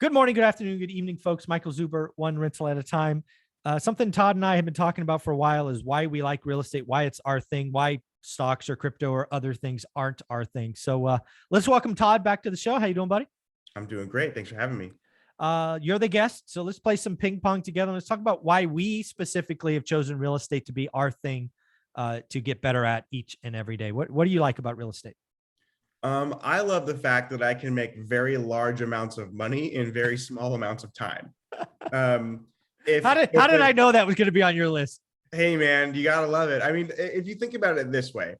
Good morning, good afternoon, good evening, folks. Michael Zuber, one rental at a time. Something Todd and I have been talking about for a while is why we like real estate, why it's our thing, why stocks or crypto or other things aren't our thing. So let's welcome Todd back to the show. How you doing, buddy? I'm doing great. Thanks for having me. You're the guest, so let's play some ping pong together. Let's talk about why we specifically have chosen real estate to be our thing to get better at each and every day. What do you like about real estate? I love the fact that I can make very large amounts of money in very small amounts of time. Um, How did I know that was going to be on your list? Hey, man, you got to love it. I mean, if you think about it this way,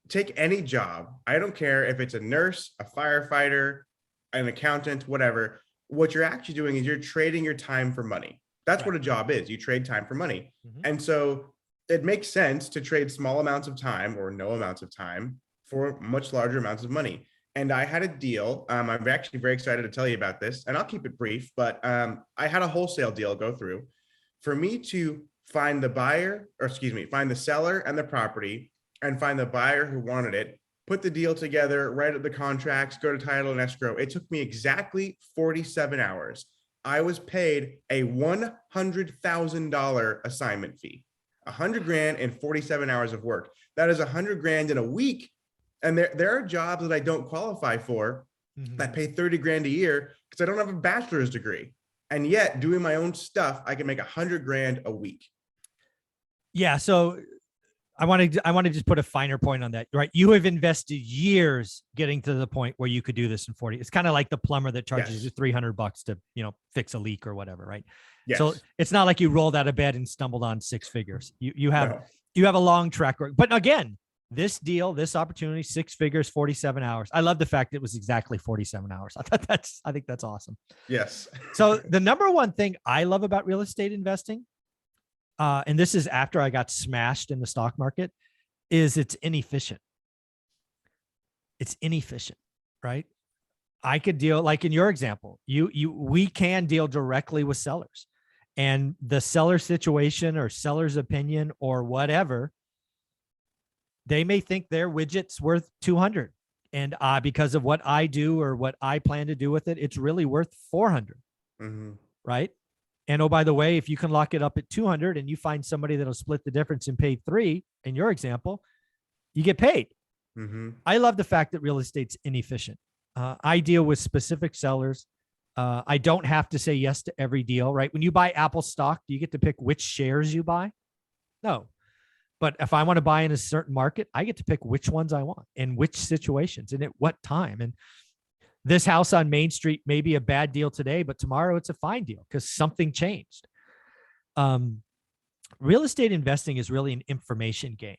take any job. I don't care if it's a nurse, a firefighter, an accountant, whatever. What you're actually doing is you're trading your time for money. That's what a job is. You trade time for money. And so it makes sense to trade small amounts of time or no amounts of time for much larger amounts of money. And I had a deal. I'm actually very excited to tell you about this, and I'll keep it brief, but I had a wholesale deal go through for me to find the buyer, or excuse me, find the seller and the property and find the buyer who wanted it, put the deal together, write up the contracts, go to title and escrow. It took me exactly 47 hours. I was paid a $100,000 assignment fee, 100 grand and 47 hours of work. That is 100 grand in a week. And there are jobs that I don't qualify for that pay 30 grand a year because I don't have a bachelor's degree. And yet doing my own stuff, I can make 100 grand a week. Yeah. So I want to just put a finer point on that, right? You have invested years getting to the point where you could do this in 40. It's kind of like the plumber that charges you $300 to, fix a leak or whatever, right? Yes. So it's not like you rolled out of bed and stumbled on six figures. You have a long track record. But again, this deal, this opportunity, 6 figures, 47 hours. I love the fact it was exactly 47 hours. I think that's awesome. Yes. So the number one thing I love about real estate investing, and this is after I got smashed in the stock market, is it's inefficient. It's inefficient, right? I could deal, like in your example, we can deal directly with sellers, and the seller situation or seller's opinion or whatever, they may think their widget's worth 200, and because of what I do or what I plan to do with it, it's really worth 400, right? And oh, by the way, if you can lock it up at 200 and you find somebody that'll split the difference and pay 3, in your example, you get paid. I love the fact that real estate's inefficient. I deal with specific sellers. I don't have to say yes to every deal, right? When you buy Apple stock, do you get to pick which shares you buy? No. But if I want to buy in a certain market, I get to pick which ones I want and which situations and at what time. And this house on Main Street may be a bad deal today, but tomorrow it's a fine deal because something changed. Real estate investing is really an information game.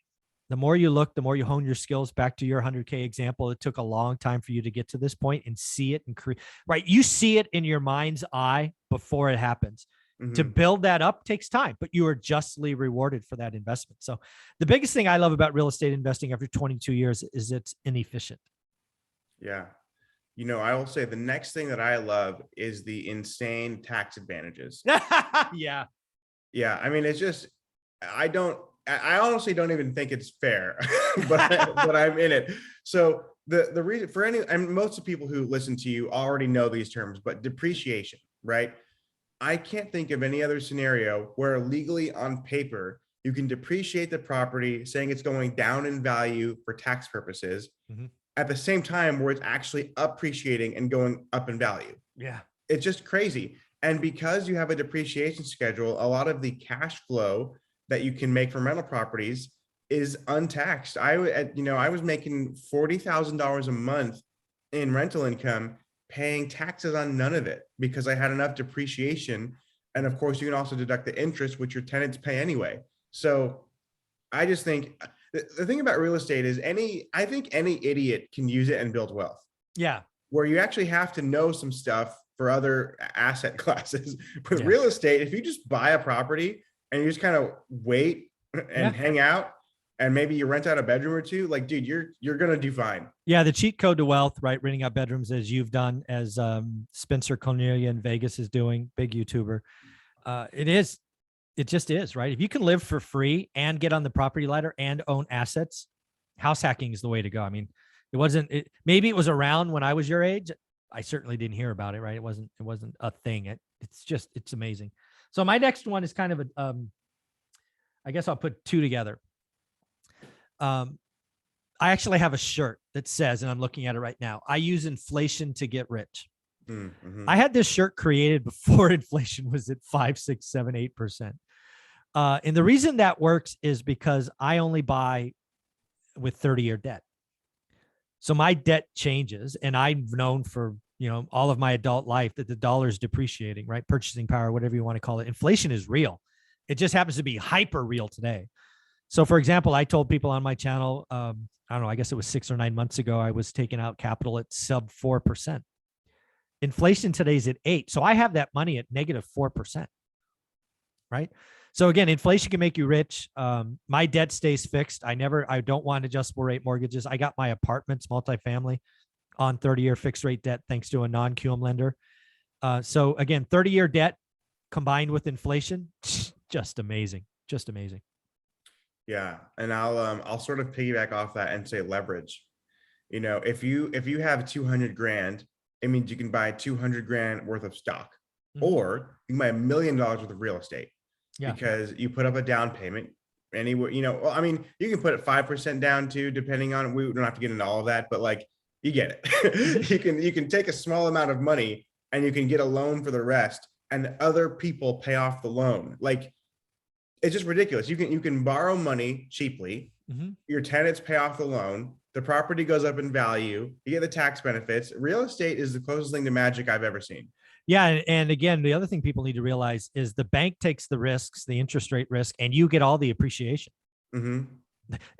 The more you look, the more you hone your skills. Back to your 100K example, it took a long time for you to get to this point and see it and create, right? You see it in your mind's eye before it happens. To build that up takes time, but you are justly rewarded for that investment. So the biggest thing I love about real estate investing after 22 years is it's inefficient. Yeah. I will say the next thing that I love is the insane tax advantages. Yeah. Yeah. I mean, it's just, I honestly don't even think it's fair, but I'm in it. So the reason for and most of the people who listen to you already know these terms, but depreciation, right? I can't think of any other scenario where legally on paper, you can depreciate the property saying it's going down in value for tax purposes at the same time where it's actually appreciating and going up in value. Yeah. It's just crazy. And because you have a depreciation schedule, a lot of the cash flow that you can make from rental properties is untaxed. I was making $40,000 a month in rental income, paying taxes on none of it because I had enough depreciation. And of course, you can also deduct the interest, which your tenants pay anyway. So I just think the thing about real estate is I think any idiot can use it and build wealth. Yeah. Where you actually have to know some stuff for other asset classes. With real estate, if you just buy a property and you just kind of wait and hang out, and maybe you rent out a bedroom or two, like, dude, you're going to do fine. Yeah. The cheat code to wealth, right? Renting out bedrooms as you've done, as Spencer Cornelia in Vegas is doing, big YouTuber. It just is, right? If you can live for free and get on the property ladder and own assets, house hacking is the way to go. I mean, maybe it was around when I was your age. I certainly didn't hear about it, right? It wasn't a thing. It's amazing. So my next one is kind of I guess I'll put two together. I actually have a shirt that says, and I'm looking at it right now, I use inflation to get rich. Mm-hmm. I had this shirt created before inflation was at 5, 6, 7, 8%. And the reason that works is because I only buy with 30-year debt. So my debt changes, and I've known for, all of my adult life that the dollar is depreciating, right? Purchasing power, whatever you want to call it. Inflation is real. It just happens to be hyper real today. So for example, I told people on my channel, I don't know, I guess it was 6 or 9 months ago, I was taking out capital at sub 4%. Inflation today is at 8. So I have that money at negative 4%, right? So again, inflation can make you rich. My debt stays fixed. I don't want adjustable rate mortgages. I got my apartments, multifamily, on 30-year fixed rate debt, thanks to a non-QM lender. So again, 30-year debt combined with inflation, just amazing, just amazing. Yeah, and I'll sort of piggyback off that and say leverage. If you have 200 grand, it means you can buy 200 grand worth of stock, or you can buy $1 million worth of real estate. Yeah. Because you put up a down payment anywhere, well, I mean, you can put it 5% down too, depending on, we don't have to get into all of that, but like, you get it. You can take a small amount of money and you can get a loan for the rest, and other people pay off the loan. Like, it's just ridiculous. You can borrow money cheaply. Your tenants pay off the loan. The property goes up in value. You get the tax benefits. Real estate is the closest thing to magic I've ever seen. Yeah. And again, the other thing people need to realize is the bank takes the risks, the interest rate risk, and you get all the appreciation.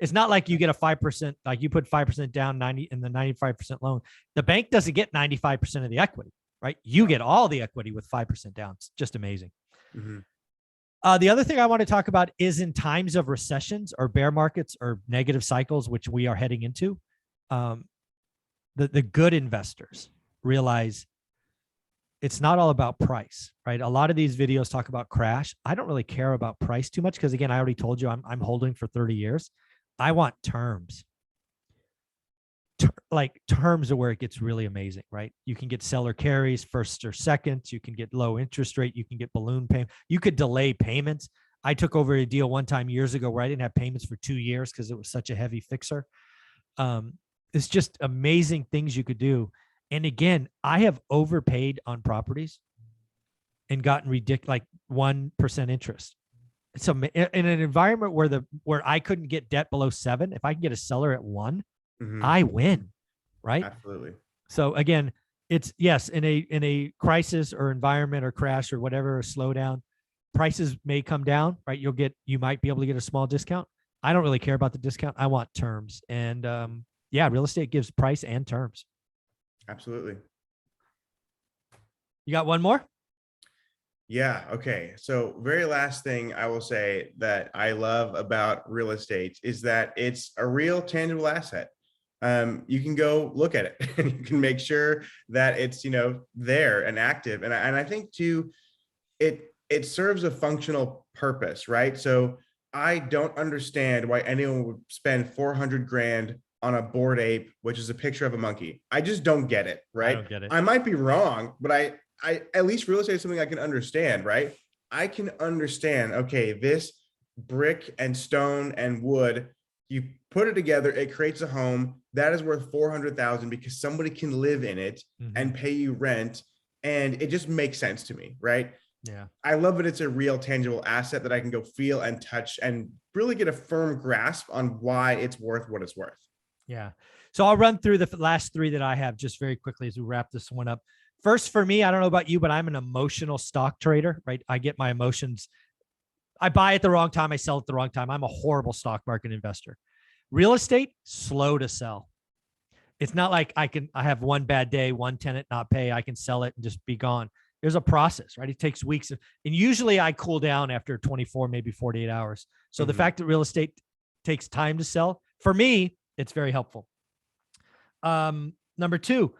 It's not like you get a 5%, like you put 5% down 90 in the 95% loan. The bank doesn't get 95% of the equity, right? You get all the equity with 5% down. It's just amazing. The other thing I want to talk about is in times of recessions or bear markets or negative cycles, which we are heading into, the good investors realize it's not all about price, right? A lot of these videos talk about crash. I don't really care about price too much because, again, I already told you I'm holding for 30 years. I want terms. Terms are where it gets really amazing, right? You can get seller carries, first or seconds. You can get low interest rate. You can get balloon payment. You could delay payments. I took over a deal one time years ago where I didn't have payments for 2 years because it was such a heavy fixer. It's just amazing things you could do. And again, I have overpaid on properties and gotten ridiculous, like 1% interest. So in an environment where I couldn't get debt below 7, if I can get a seller at 1, I win, right? Absolutely. So again, it's yes, in a crisis or environment or crash or whatever, or slowdown, prices may come down, right? You might be able to get a small discount. I don't really care about the discount. I want terms. And yeah, real estate gives price and terms. Absolutely. You got one more? Yeah. Okay. So very last thing I will say that I love about real estate is that it's a real tangible asset. You can go look at it and you can make sure that it's, there and active. And I think too, it serves a functional purpose, right? So I don't understand why anyone would spend 400 grand on a Bored Ape, which is a picture of a monkey. I just don't get it, right? I don't get it. I might be wrong, but I at least real estate is something I can understand, right? I can understand, okay, this brick and stone and wood, you put it together, it creates a home that is worth 400,000 because somebody can live in it and pay you rent. And it just makes sense to me, right? Yeah. I love that it's a real tangible asset that I can go feel and touch and really get a firm grasp on why it's worth what it's worth. Yeah. So I'll run through the last 3 that I have just very quickly as we wrap this one up. First, for me, I don't know about you, but I'm an emotional stock trader, right? I get my emotions. I buy at the wrong time. I sell at the wrong time. I'm a horrible stock market investor. Real estate, slow to sell. It's not like I have one bad day, one tenant not pay. I can sell it and just be gone. There's a process, right? It takes weeks. And usually I cool down after 24, maybe 48 hours. So the fact that real estate takes time to sell, for me, it's very helpful. Number 2,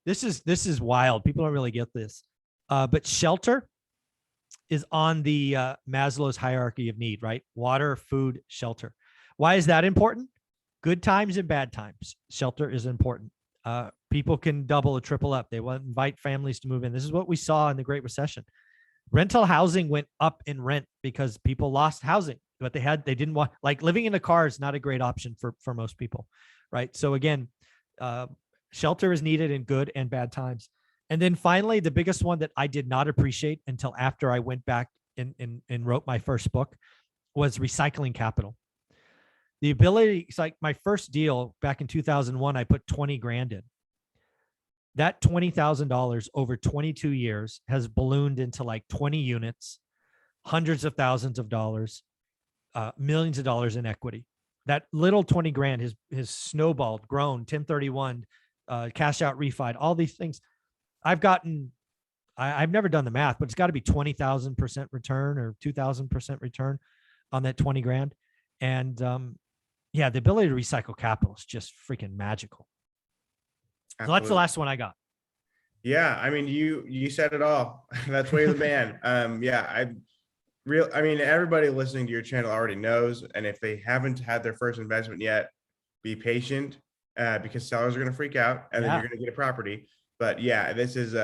this is wild. People don't really get this, but shelter is on the Maslow's hierarchy of need, right? Water, food, shelter. Why is that important? Good times and bad times. Shelter is important. People can double or triple up. They want to invite families to move in. This is what we saw in the Great Recession. Rental housing went up in rent because people lost housing. But they didn't want, like, living in a car is not a great option for most people, right? So again, shelter is needed in good and bad times. And then finally, the biggest one that I did not appreciate until after I went back and wrote my first book was recycling capital. The ability, it's like my first deal back in 2001, I put 20 grand in. That $20,000 over 22 years has ballooned into like 20 units, hundreds of thousands of dollars, millions of dollars in equity. That little 20 grand has snowballed, grown, 1031, cash out, refied, all these things. I've never done the math, but it's got to be 20,000% return or 2,000% return on that 20 grand. And yeah, the ability to recycle capital is just freaking magical. So that's the last one I got. Yeah, I mean, you said it all. That's way the man. Yeah, I mean, everybody listening to your channel already knows, and if they haven't had their first investment yet, be patient, because sellers are going to freak out, and then you're going to get a property. But yeah, this is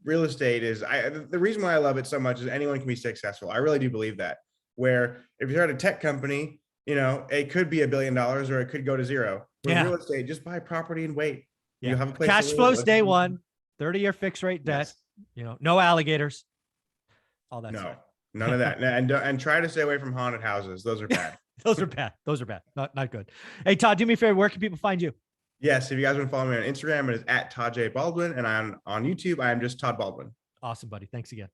real estate is the reason why I love it so much is anyone can be successful. I really do believe that. Where if you start a tech company, it could be $1 billion or it could go to zero. With real estate, just buy property and wait. Yeah. You have a place cash flows day one, 30-year fixed rate debt, no alligators, all that stuff. None of that. And try to stay away from haunted houses. Those are bad. Those are bad. Not good. Hey, Todd, do me a favor. Where can people find you? Yes. If you guys want to follow me on Instagram, it is @Todd J. Baldwin. And on YouTube, I am just Todd Baldwin. Awesome, buddy. Thanks again.